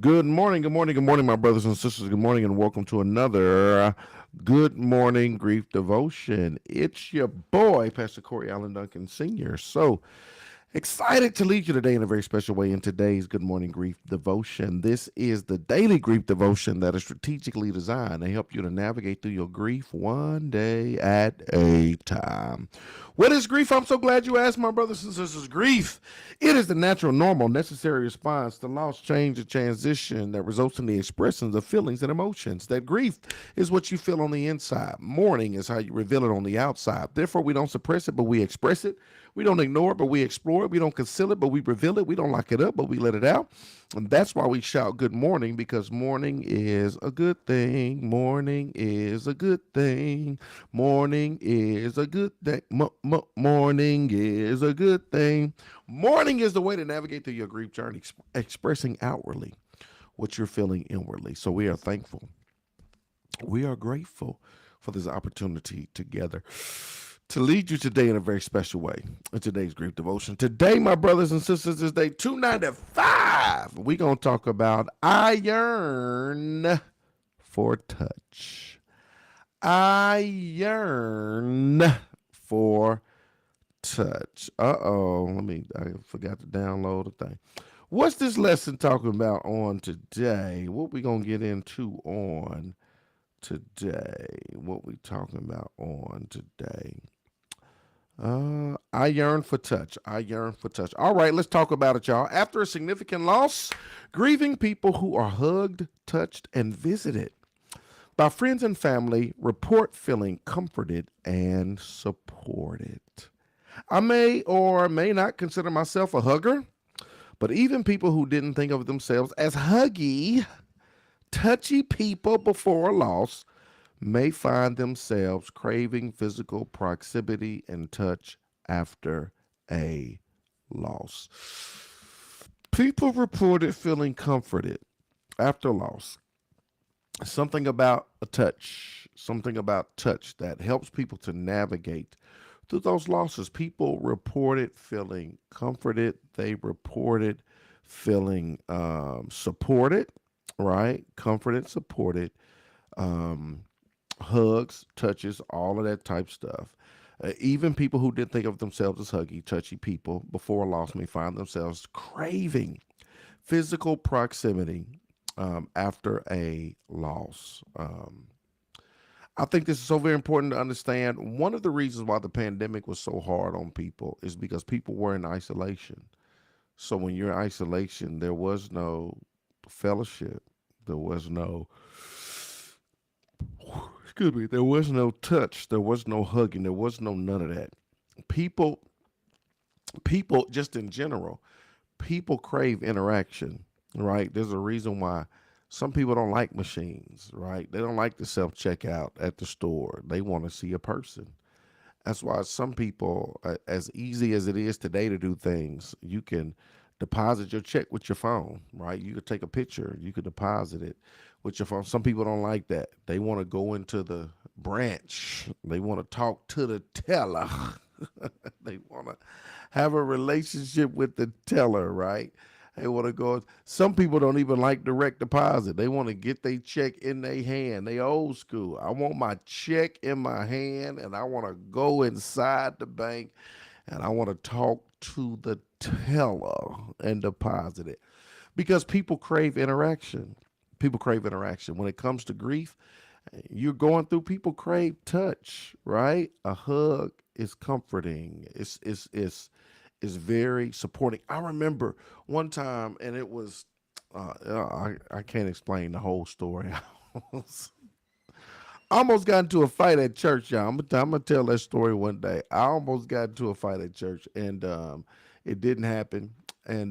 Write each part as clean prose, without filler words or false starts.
Good morning, good morning, good morning, my brothers and sisters. Good morning, and welcome to another Good Morning Grief Devotion. It's your boy, Pastor Corey Allen Duncan Sr. Excited to lead you today in a very special way in today's Good Morning Grief Devotion. This is the daily grief devotion that is strategically designed to help you to navigate through your grief one day at a time. What is grief? I'm so glad you asked, my brothers and sisters. Grief, it is the natural, normal, necessary response to loss, change, and transition that results in the expressions of feelings and emotions. That grief is what you feel on the inside. Mourning is how you reveal it on the outside. Therefore, we don't suppress it, but we express it. We don't ignore it, but we explore it. We don't conceal it, but we reveal it. We don't lock it up, but we let it out. And that's why we shout good morning, because morning is a good thing. Morning is a good thing. Morning is a good thing. Morning is a good thing. Morning is the way to navigate through your grief journey, expressing outwardly what you're feeling inwardly. So we are thankful. We are grateful for this opportunity together to lead you today in a very special way in today's grief devotion. Today, my brothers and sisters, is day 295. We're going to talk about I yearn for touch. I yearn for touch. I forgot to download a thing. What's this lesson talking about on today? What we going to get into on today? What we talking about on today? I yearn for touch. I yearn for touch. All right, let's talk about it, y'all. After a significant loss, grieving people who are hugged, touched, and visited by friends and family report feeling comforted and supported. I may or may not consider myself a hugger, but even people who didn't think of themselves as huggy, touchy people before a loss may find themselves craving physical proximity and touch after a loss. People reported feeling comforted after loss. Something about touch that helps people to navigate through those losses. People reported feeling comforted. They reported feeling supported, right? Comforted, supported. Um, Hugs, touches, all of that type stuff. Even people who didn't think of themselves as huggy, touchy people before a loss may find themselves craving physical proximity after a loss. I think this is so very important to understand. One of the reasons why the pandemic was so hard on people is because people were in isolation. So when you're in isolation, there was no fellowship. There was no excuse me, there was no touch, there was no hugging, there was no none of that. People, people just in general, people crave interaction, right? There's a reason why some people don't like machines, right? They don't like the self checkout at the store. They want to see a person. That's why some people, as easy as it is today to do things, you can deposit your check with your phone, right? You could take a picture, you could deposit it with your phone. Some people don't like that. They want to go into the branch, they want to talk to the teller, they want to have a relationship with the teller, right? They want to go. Some people don't even like direct deposit. They want to get their check in their hand. They old school. I want my check in my hand, and I want to go inside the bank, and I want to talk to the teller and deposit it, because people crave interaction. People crave interaction. When it comes to grief, you're going through. People crave touch, right? A hug is comforting. It's very supporting. I remember one time, and it was I can't explain the whole story. I almost got into a fight at church, y'all. I'm gonna tell that story one day. I almost got into a fight at church, and it didn't happen. And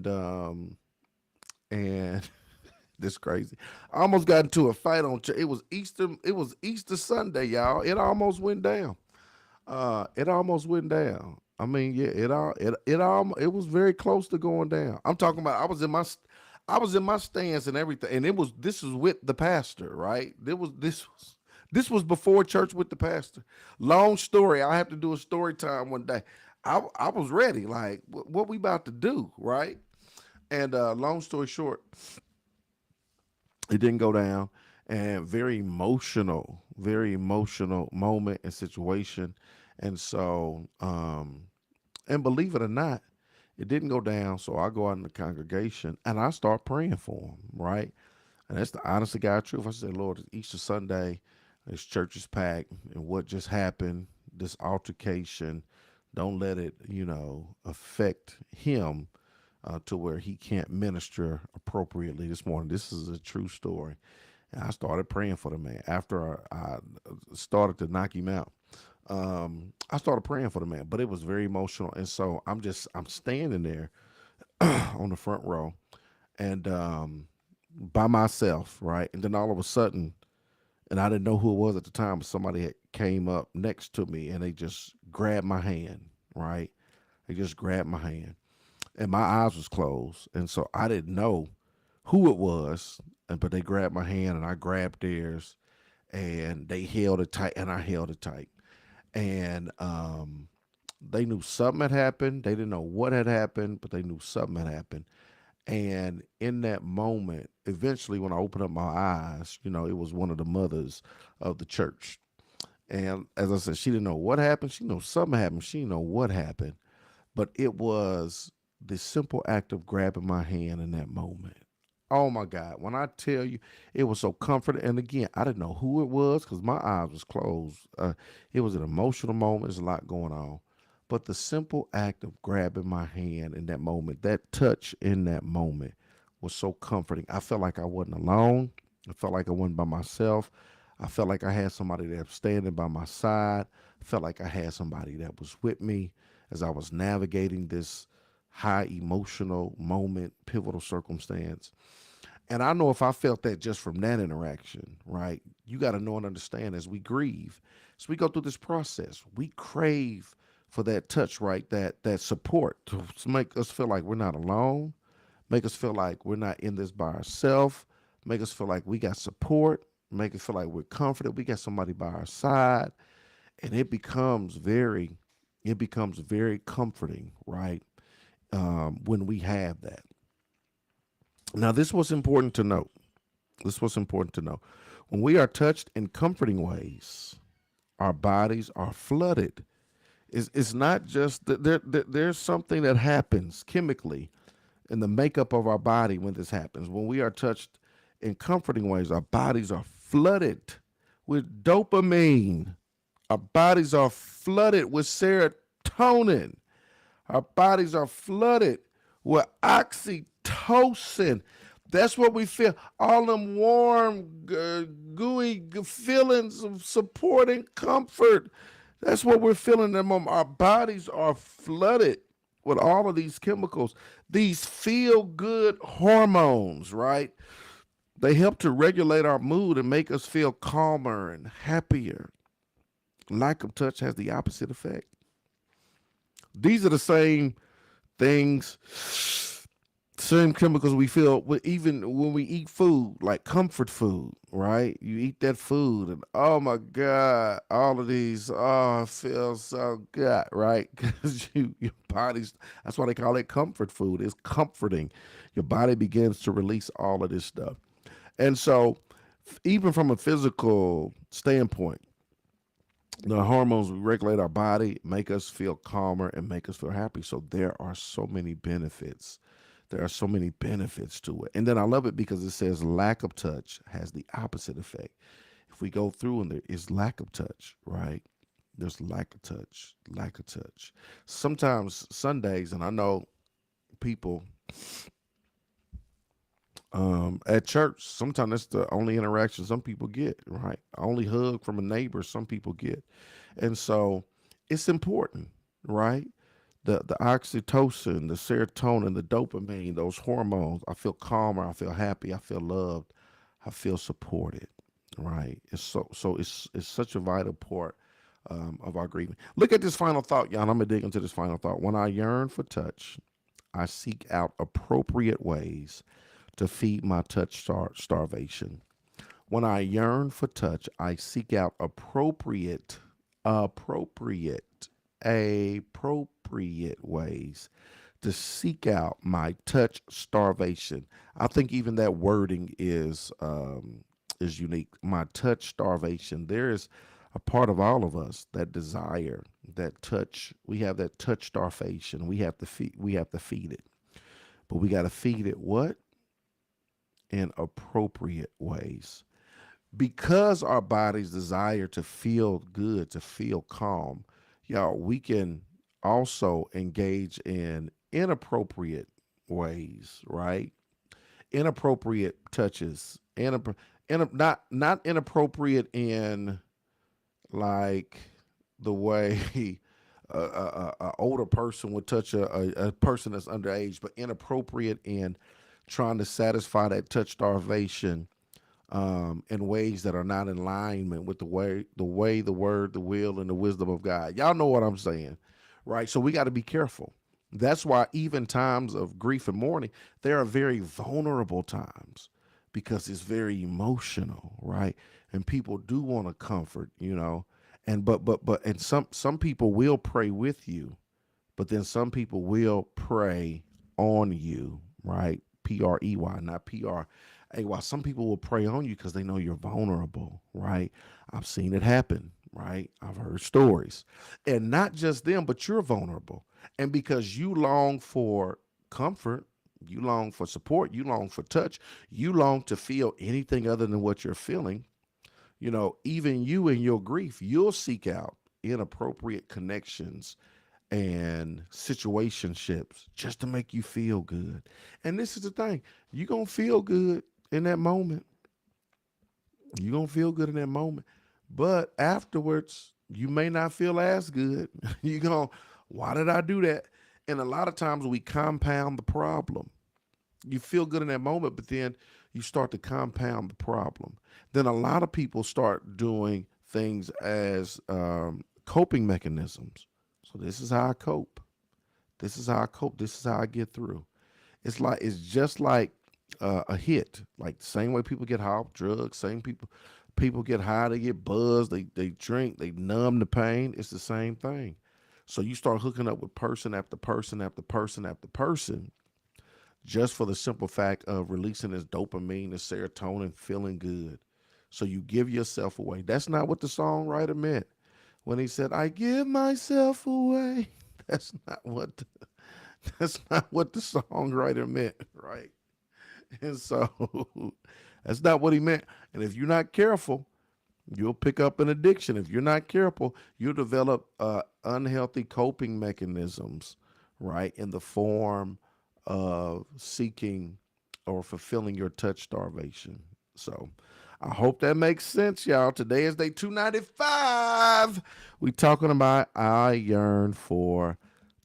this crazy. I almost got into a fight on church. It was Easter. It was Easter Sunday, y'all. It almost went down. It almost went down. I mean, yeah, it was very close to going down. I'm talking about I was in my stance and everything, and this was with the pastor, right? This was before church with the pastor. Long story. I have to do a story time one day. I was ready, like what we about to do, right? And long story short, It didn't go down, and very emotional moment and situation. And so, and believe it or not, it didn't go down. So I go out in the congregation and I start praying for him, right? And that's the honest to God truth. I said, Lord, it's Easter Sunday, this church is packed, and what just happened, this altercation, don't let it, affect him to where he can't minister appropriately this morning. This is a true story. And I started praying for the man after I started to knock him out. I started praying for the man, but it was very emotional. And so I'm standing there on the front row and by myself, right? And then all of a sudden, and I didn't know who it was at the time, but somebody had came up next to me and they just grabbed my hand, right? They just grabbed my hand and my eyes was closed. And so I didn't know who it was, but they grabbed my hand and I grabbed theirs and they held it tight and I held it tight. And they knew something had happened. They didn't know what had happened, but they knew something had happened. And in that moment, eventually, when I opened up my eyes, it was one of the mothers of the church. And as I said, she didn't know what happened. She knew something happened. She didn't know what happened. But it was the simple act of grabbing my hand in that moment. Oh my God. When I tell you, it was so comforting. And again, I didn't know who it was because my eyes was closed. It was an emotional moment. There's a lot going on. But the simple act of grabbing my hand in that moment, that touch in that moment was so comforting. I felt like I wasn't alone. I felt like I wasn't by myself. I felt like I had somebody that was standing by my side. I felt like I had somebody that was with me as I was navigating this high emotional moment, pivotal circumstance. And I know if I felt that just from that interaction, right? You got to know and understand as we grieve, as we go through this process, we crave for that touch, right? That support to make us feel like we're not alone, make us feel like we're not in this by ourselves, make us feel like we got support, make us feel like we're comforted, we got somebody by our side, and it becomes very comforting, right? When we have that. Now, this was important to note. This was important to know. When we are touched in comforting ways, our bodies are flooded. It's not just that there's something that happens chemically in the makeup of our body when this happens. When we are touched in comforting ways, our bodies are flooded with dopamine. Our bodies are flooded with serotonin. Our bodies are flooded with oxytocin. That's what we feel. All them warm, gooey feelings of support and comfort. That's what we're feeling in the moment. Our bodies are flooded with all of these chemicals, these feel good hormones, right? They help to regulate our mood and make us feel calmer and happier. Lack of touch has the opposite effect. These are the same things, same chemicals we feel even when we eat food, like comfort food, right? You eat that food, and oh my God, all of these, oh, it feels so good, right? Because your body's, that's why they call it comfort food. It's comforting. Your body begins to release all of this stuff. And so, even from a physical standpoint, the hormones we regulate our body, make us feel calmer and make us feel happy. So there are so many benefits. There are so many benefits to it. And then I love it because it says lack of touch has the opposite effect. If we go through and there is lack of touch, right? There's lack of touch, lack of touch. Sometimes Sundays, and I know people at church, sometimes that's the only interaction some people get, right? Only hug from a neighbor some people get. And so it's important, right? The oxytocin, the serotonin, the dopamine, those hormones. I feel calmer, I feel happy, I feel loved, I feel supported, right? It's such a vital part of our grieving. Look at this final thought, y'all. I'm gonna dig into this final thought. When I yearn for touch, I seek out appropriate ways to feed my touch starvation. When I yearn for touch, I seek out appropriate, appropriate ways to seek out my touch starvation. I think even that wording is unique. My touch starvation. There is a part of all of us that desire that touch. We have that touch starvation. We have to feed. We have to feed it, but we got to feed it what in appropriate ways because our bodies desire to feel good, to feel calm. Y'all, we can also engage in inappropriate ways, right? Inappropriate touches, not inappropriate in like the way a older person would touch a person that's underage, but inappropriate in trying to satisfy that touch starvation in ways that are not in alignment with the word, the will, and the wisdom of God. Y'all know what I'm saying, right? So we got to be careful. That's why even times of grief and mourning, there are very vulnerable times because it's very emotional, right? And people do want to comfort, and but and some people will pray with you, but then some people will pray on you, right? Prey, not Pray. Some people will pray on you because they know you're vulnerable, right? I've seen it happen, right? I've heard stories. And not just them, but you're vulnerable. And because you long for comfort, you long for support, you long for touch, you long to feel anything other than what you're feeling, even you in your grief, you'll seek out inappropriate connections and situationships just to make you feel good. And this is the thing, you're going to feel good in that moment. You're going to feel good in that moment. But afterwards, you may not feel as good. You're going, why did I do that? And a lot of times we compound the problem. You feel good in that moment, but then you start to compound the problem. Then a lot of people start doing things as coping mechanisms. So this is how I cope. This is how I cope. This is how I get through. It's just like a hit. Like the same way people get high off drugs, same people get high, they get buzzed, they drink, they numb the pain. It's the same thing. So you start hooking up with person after person after person after person just for the simple fact of releasing this dopamine, this serotonin, feeling good. So you give yourself away. That's not what the songwriter meant when he said, "I give myself away." That's not what the, that's not what the songwriter meant, right? And so that's not what he meant. And if you're not careful, you'll pick up an addiction. If you're not careful, you'll develop unhealthy coping mechanisms, right, in the form of seeking or fulfilling your touch starvation. So I hope that makes sense, y'all. Today is day 295. We talking about I yearn for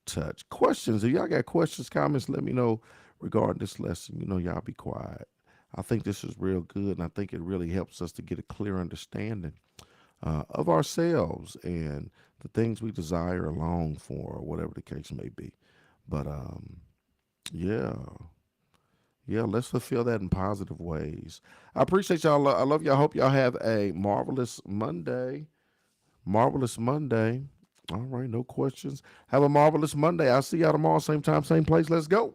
touch. Questions. If y'all got questions, comments, let me know regarding this lesson. Y'all be quiet. I think this is real good, and I think it really helps us to get a clear understanding of ourselves and the things we desire or long for, or whatever the case may be. But yeah, yeah, let's fulfill that in positive ways. I appreciate y'all. I love y'all. I hope y'all have a marvelous Monday. Marvelous Monday. All right, no questions. Have a marvelous Monday. I'll see y'all tomorrow, same time, same place. Let's go.